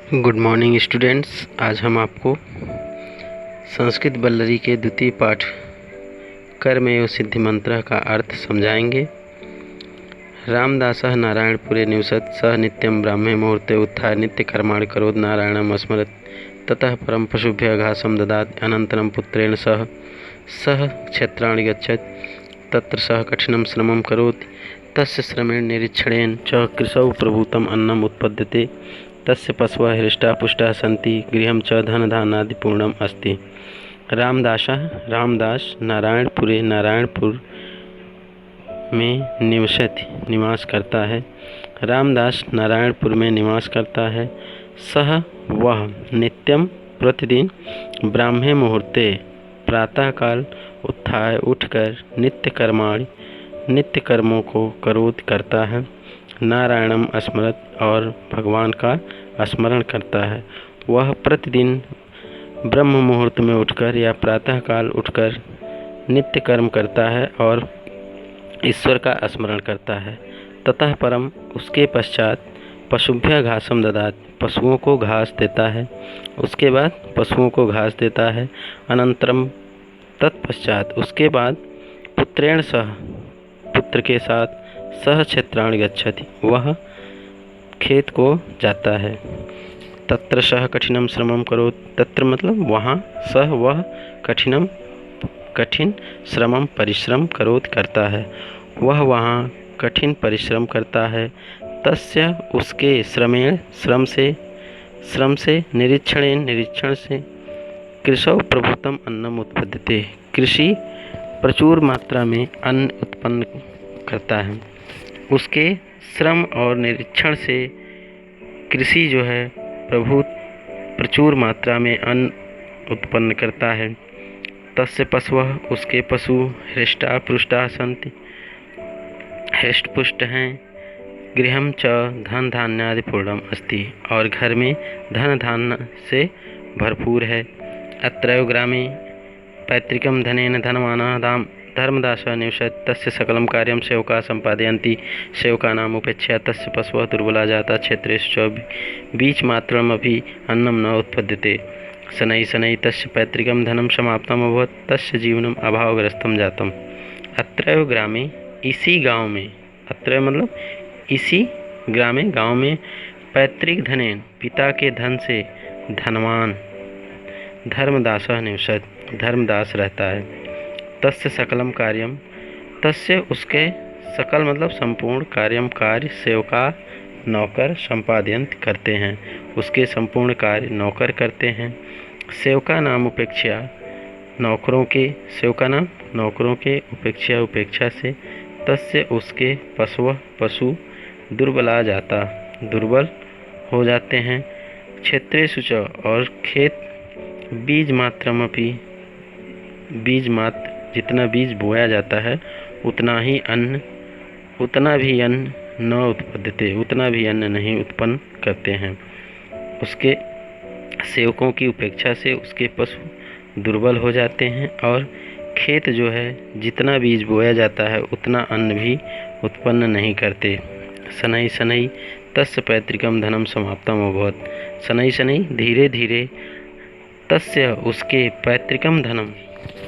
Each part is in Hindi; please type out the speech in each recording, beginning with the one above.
Good morning students. आज हम आपको संस्कृत बल्लरी के द्वितीय पाठ कर्मयोग सिद्धि मंत्र का अर्थ समझाएंगे। रामदासः नारायणपुरे निवसत् सः नित्यं ब्राह्मे मुहूर्ते उत्थाय नित्य कर्माणि करोत् नारायणम् अस्मरत् ततः परं पशुभ्यः घासं ददात् अनन्तरं पुत्रेण सह क्षेत्राणि गच्छत् तत्र सः कठिनं श्रमं करोति तस्य श्रमेण निरीक्षणेन च कृशौ प्रभूतम् अन्नम् उत्पद्यते तस्य पशवः हृष्टाः पुष्टाः सन्ति गृहं च धनधान्यादिपूर्णम् अस्ति। रामदास नारायणपुर में निवास करता है। रामदास नारायणपुर में निवास करता है। सह वह नित्यम प्रतिदिन ब्राह्मे मुहूर्ते प्रातःकाल उत्थाय उठकर नित्य कर्मों को करता है। नारायणम स्मरत और भगवान का स्मरण करता है। वह प्रतिदिन ब्रह्म मुहूर्त में उठकर या प्रातःकाल उठकर नित्य कर्म करता है और ईश्वर का स्मरण करता है। ततः परम उसके पश्चात पशुभ्य घासम ददात पशुओं को घास देता है। उसके बाद पशुओं को घास देता है। अनंतरम तत्पश्चात उसके बाद पुत्रेण सह पुत्र के साथ सह क्षेत्राणि गच्छति वह खेत को जाता है। तत्र सह कठिनम श्रमम करोति तत्र मतलब वहाँ सह वह कठिन श्रमम परिश्रम करोति करता है। वह वहाँ कठिन परिश्रम करता है। तस्य उसके श्रम से निरीक्षण से कृषौ प्रभुतम अन्नम उत्पद्यते कृषि प्रचुर मात्रा में अन्न उत्पन्न करता है। उसके श्रम और निरीक्षण से कृषि जो है प्रचुर मात्रा में अन्न उत्पन्न करता है। तस्य पशवः उसके पशु हृष्टा पुष्टा सन्ति हृष्ट पुष्ट हैं। गृहं च धन धान्यादि पूर्णम अस्ति और घर में धन धान्य से भरपूर है। अत्रैव ग्रामे पैतृकं धनेन धनवानाः धर्मदासः निवसत् तस्य सकलं कार्यं सेवकाः सम्पादयन्ति सेवकानाम् उपेक्षया तस्य पशवः दुर्बला जाता क्षेत्रेषु च बीजमात्रमपि अन्नं न उत्पद्यते। शनैः तस्य पैतृकं धनं समाप्तम् अभवत् तस्य जीवनम् अभावग्रस्तं जातम्। अत्रैव ग्रामे इसी गाँव में अत्रैव मतलब इसी गाँव में पैतृक धनेन पिता के धन से धनवान धर्मदासः निवसत् धर्मदास रहता है। तस्य सकलम कार्यम तस्य उसके सकल मतलब संपूर्ण कार्य सेवका नौकर संपादयंत करते हैं। उसके संपूर्ण कार्य नौकर करते हैं। सेवका नाम उपेक्षा नौकरों के उपेक्षा से तस्य उसके पशु दुर्बल हो जाते हैं। क्षेत्रेषु च और खेत बीज मात्र जितना बीज बोया जाता है उतना भी अन्न न उत्पद्यते उतना भी अन्न नहीं उत्पन्न करते हैं। उसके सेवकों की उपेक्षा से उसके पशु दुर्बल हो जाते हैं और खेत जो है जितना बीज बोया जाता है उतना अन्न भी उत्पन्न नहीं करते। शनैः तस्य पैतृकं धनं समाप्तम् अभवत् शनैः धीरे धीरे तस्य उसके पैतृकम धनम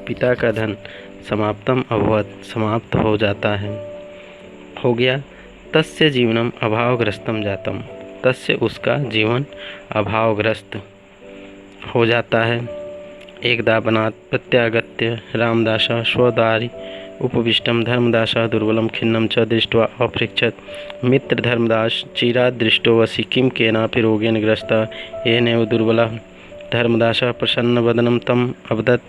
पिता का धन समाप्तम अभवत समाप्त हो गया। तस्य जीवनम अभावग्रस्तम जातम तस्य उसका जीवन अभावग्रस्त हो जाता है। एकदा वनात् प्रत्यागत्य रामदासः स्वद्वारि उपविष्टं धर्मदासः दुर्बलं खिन्नं च दृष्ट्वा अपृच्छत् मित्र धर्मदास चिरात् दृष्टो वसि किं केनापि रोगेण ग्रस्तः येनैव दुर्बलः। धर्मदासः प्रसन्नवदनं तम् अवदत्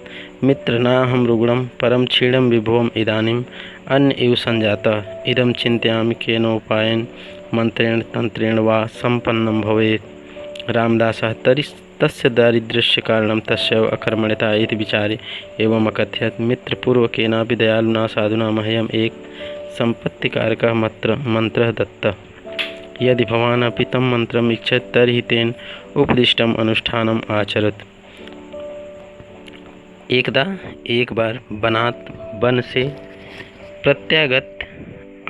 मित्र नाहं रुग्णं परं क्षीणं विभुवम् इदानीम् अन्न इव संजातः इदं चिन्तयामि केनोपायेन मंत्रेण तंत्रेण वा सम्पन्नं भवेत्। रामदासः तस्य दारिद्र्यस्य कारणं तस्यैव अकर्मण्यता इति विचारे एवम् अकथयत् मित्र पूर्वकेनापि दयालुना साधुना मह्यम् एक सम्पत्तिकारकः मन्त्रः दत्तः। यदि भवान् अपि तं मंत्रम् इच्छति तर्हि तेन उपदिष्टम अनुष्ठानम आचरत। एक बार वन से प्रत्यागत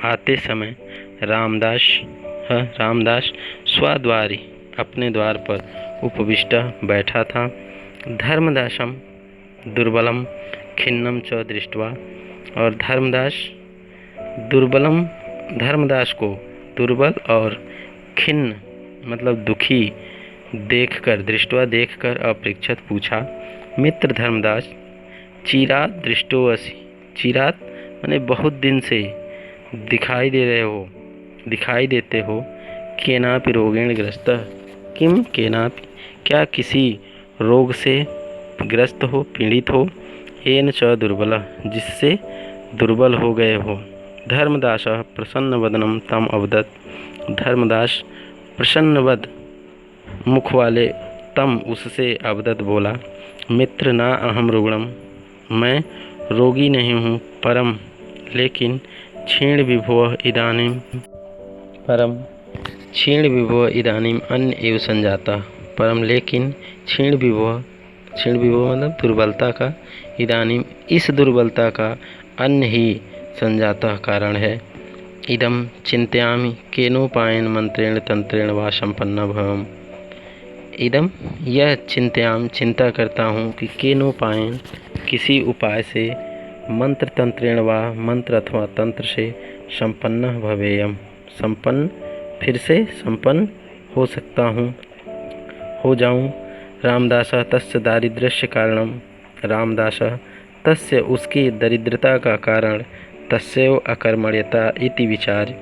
आते समय रामदास स्वद्वारी अपने द्वार पर उपविष्टः बैठा था। धर्मदासम दुर्बलम खिन्नम च दृष्ट्वा, और धर्मदास को दुर्बल और खिन्न मतलब दुखी देखकर, दृष्टवा देखकर अपृच्छत पूछा। मित्र धर्मदास, चिरात दृष्टो असि, चिरात माने बहुत दिन से दिखाई देते हो। केनापि रोगेण ग्रस्त, किम केनापि, क्या किसी रोग से ग्रस्त हो, पीड़ित हो। येन च दुर्बल, जिससे दुर्बल हो गए हो। धर्मदास प्रसन्नवदनम तम अवदत्, धर्मदास प्रसन्नवद मुख वाले तम उससे अवदत बोला। मित्र ना अहम रुग्णम, मैं रोगी नहीं हूँ, परम लेकिन क्षीण विभव इदानीम अन्न एव संजाता, परम लेकिन क्षीण विभव मतलब दुर्बलता का, इदानीम इस दुर्बलता का अन्न ही संजाता कारण है। इदम चिंतयामि केनोपायन मंत्रेण तंत्रेण वा संपन्ना भवम, इदम यह चिंता करता हूँ कि केनोपायन किसी उपाय से, मंत्र तंत्रेण वा मंत्र अथवा तंत्र से, संपन्न भवेयम संपन्न फिर से संपन्न हो सकता हूँ, हो जाऊँ। रामदास तस्य दारिद्र्यस्य कारणम, रामदास तस्य उसकी दरिद्रता का कारण, तस्यैव अकर्मण्यता इति विचार,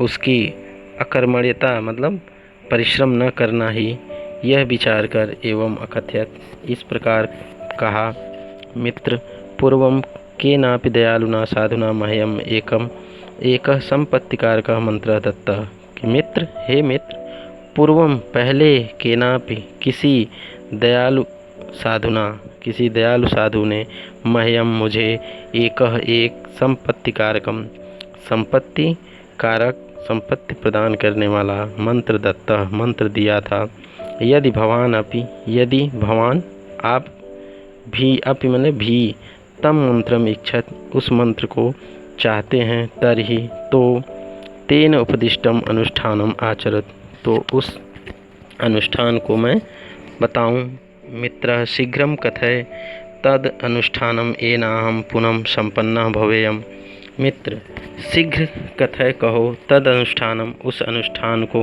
उसकी अकर्मण्यता मतलब परिश्रम न करना ही, यह विचार कर एवं अकथयत इस प्रकार कहा। मित्र पूर्वम केनापि दयालुना साधुना मह्यम एक संपत्तिकारकः मंत्र दत्तः, कि मित्र, हे मित्र, पूर्वम पहले, केनापि किसी दयालु साधु ने, मह्यम मुझे, एक संपत्तिकारकम संपत्ति प्रदान करने वाला, मंत्र दत्तः मंत्र दिया था। यदि भवान आप भी माने भी, तम मंत्रम इच्छत, उस मंत्र को चाहते हैं, तरहि तो, तेन उपदिष्टम अनुष्ठानम आचरत, तो उस अनुष्ठान को मैं बताऊं। मित्र शीघ्रम कथय तद अनुष्ठानम येनाहम पुनः संपन्नः भवेयम, मित्र शीघ्र कथय कहो, तद अनुष्ठानम उस अनुष्ठान को,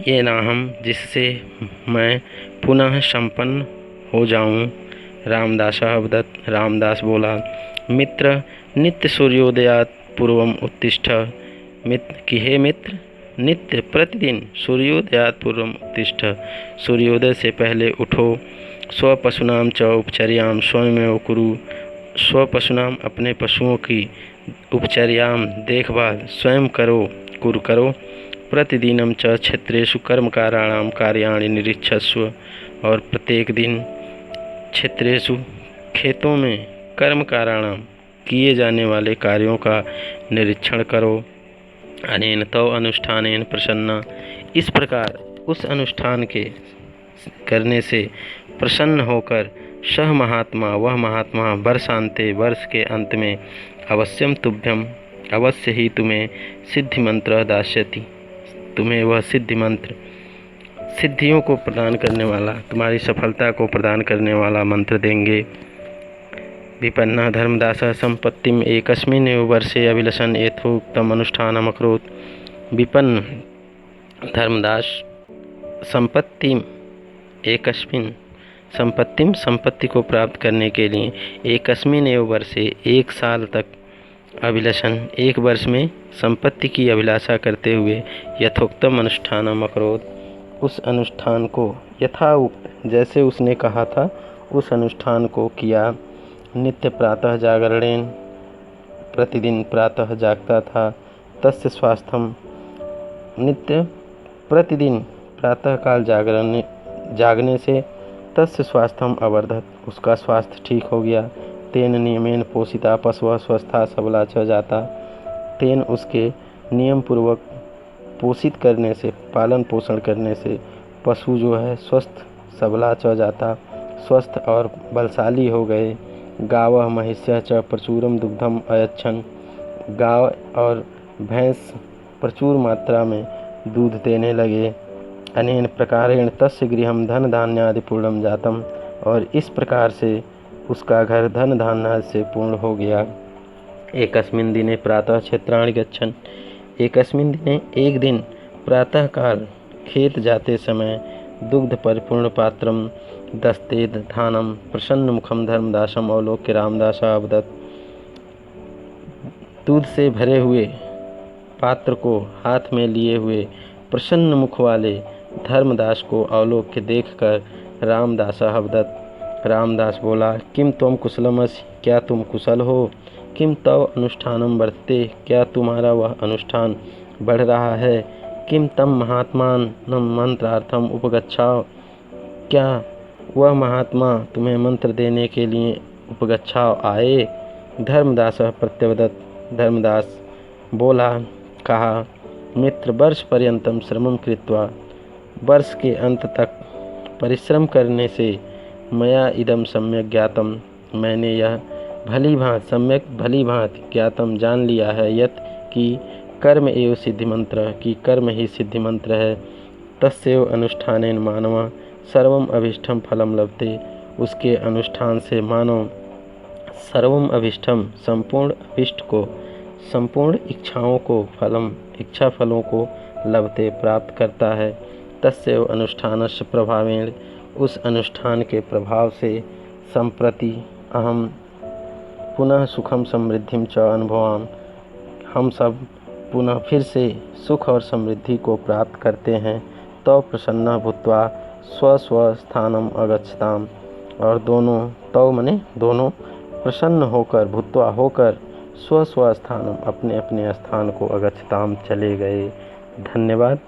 येनाहम जिससे मैं पुनः संपन्न हो जाऊं। रामदास अवदत्, रामदास बोला। मित्र नित्य सूर्योदयात पूर्वम उत्तिष्ठ, मित्र कि हे मित्र, नित्य प्रतिदिन सूर्योदयात पूर्वम उत्तिष्ठ, सूर्योदय से पहले उठो। स्वपशूनाम च उपचर्याम स्वयमेव कुरु, स्वपशूनाम अपने पशुओं की उपचर्याम देखभाल स्वयं करो। प्रतिदिनम च क्षेत्रेषु कर्मकाराणाम कार्याणि निरीक्षस्व, और प्रत्येक दिन क्षेत्रेषु खेतों में कर्मकाराणाम किए जाने वाले कार्यों का निरीक्षण करो। अनेन तव अनुष्ठानेन प्रसन्न, इस प्रकार उस अनुष्ठान के करने से प्रसन्न होकर, सह महात्मा वह महात्मा वर्षांते वर्ष के अंत में, अवश्यम तुभ्यम अवश्य ही तुम्हें सिद्धि मंत्र दास्यति, तुम्हें वह सिद्धि मंत्र, सिद्धियों को प्रदान करने वाला, तुम्हारी सफलता को प्रदान करने वाला मंत्र देंगे। विपन्ना धर्मदास संपत्तिम एकस्मिन् वर्षे अभिलषन् यथोक्तम अनुष्ठानम् अकरोत्, विपन्न धर्मदास संपत्ति को प्राप्त करने के लिए एकस्मिन् एव वर्षे एक साल तक, अभिलषण एक वर्ष में संपत्ति की अभिलाषा करते हुए, यथोक्तम अनुष्ठानम् अकरोत् उस अनुष्ठान को, यथाउक्त जैसे उसने कहा था उस अनुष्ठान को किया। नित्य प्रातः जागरणेन, प्रतिदिन प्रातः जागता था। तस्य स्वास्थ्यम, नित्य प्रतिदिन प्रातःकाल जागने से, तस्य स्वास्थ्यम अवर्धत, उसका स्वास्थ्य ठीक हो गया। तेन नियमेन पोषिता पशुः स्वस्था सबला च जाता, तेन उसके नियम पूर्वक पोषित करने से, पालन पोषण करने से पशु जो है स्वस्थ सबला च जाता, स्वस्थ और बलशाली हो गए। गावः महिष्यः च प्रचुरम दुग्धम अयच्छन्, गाय और भैंस प्रचुर मात्रा में दूध देने लगे। अनेन प्रकारेण तस्य गृहं धन धान्यादि पूर्णं जातम, और इस प्रकार से उसका घर धन धान्य से पूर्ण हो गया। एकस्मिन् दिने प्रातः क्षेत्राणि गच्छन्, एकस्मिन् दिने एक दिन प्रातःकाल खेत जाते समय दुग्ध परिपूर्ण पात्रम दस्तेद धानम प्रसन्न मुखम धर्मदासम अवलोक्य रामदास अवदत्। दूध से भरे हुए पात्र को हाथ में लिए हुए प्रसन्न मुख वाले धर्मदास को अवलोक्य देखकर रामदास अवदत्। रामदास बोला, किम त्वं कुशलमसि, क्या तुम कुशल हो? किम तव अनुष्ठानम वर्तते, क्या तुम्हारा वह अनुष्ठान बढ़ रहा है? किम तम महात्मान मंत्रार्थम उपगच्छाओ, क्या वह महात्मा तुम्हें मंत्र देने के लिए उपगच्छाओ आए? धर्मदास प्रत्यवदत्। धर्मदास बोला, कहा, मित्र, वर्ष पर्यंतम श्रमं कृत्वा, वर्ष के अंत तक परिश्रम करने से मया इदम सम्यक ज्ञातम, मैंने यह भली भांति ज्ञातम जान लिया है, यत कि कर्म एव सिद्धि मंत्र, की कर्म ही सिद्धि मंत्र है। तस्यैव अनुष्ठानेन मानव सर्वम अभीष्टम फलम लभते, उसके अनुष्ठान से मानव सर्वम अभीष्टम संपूर्ण अभीष्ट को, संपूर्ण इच्छाओं को, इच्छा फलों को लभते प्राप्त करता है। तस्यैव अनुष्ठानस्य प्रभावेण, उस अनुष्ठान के प्रभाव से संप्रति अहम पुनः सुखम समृद्धिम च अनुभवाम, हम सब पुनः फिर से सुख और समृद्धि को प्राप्त करते हैं। तव प्रसन्न भूत्वा स्वस्वस्थानम अगच्छताम, और तव मने दोनों, प्रसन्न होकर, भूत्वा होकर, स्वस्वस्थानम अपने अपने स्थान को अगच्छताम चले गए। धन्यवाद।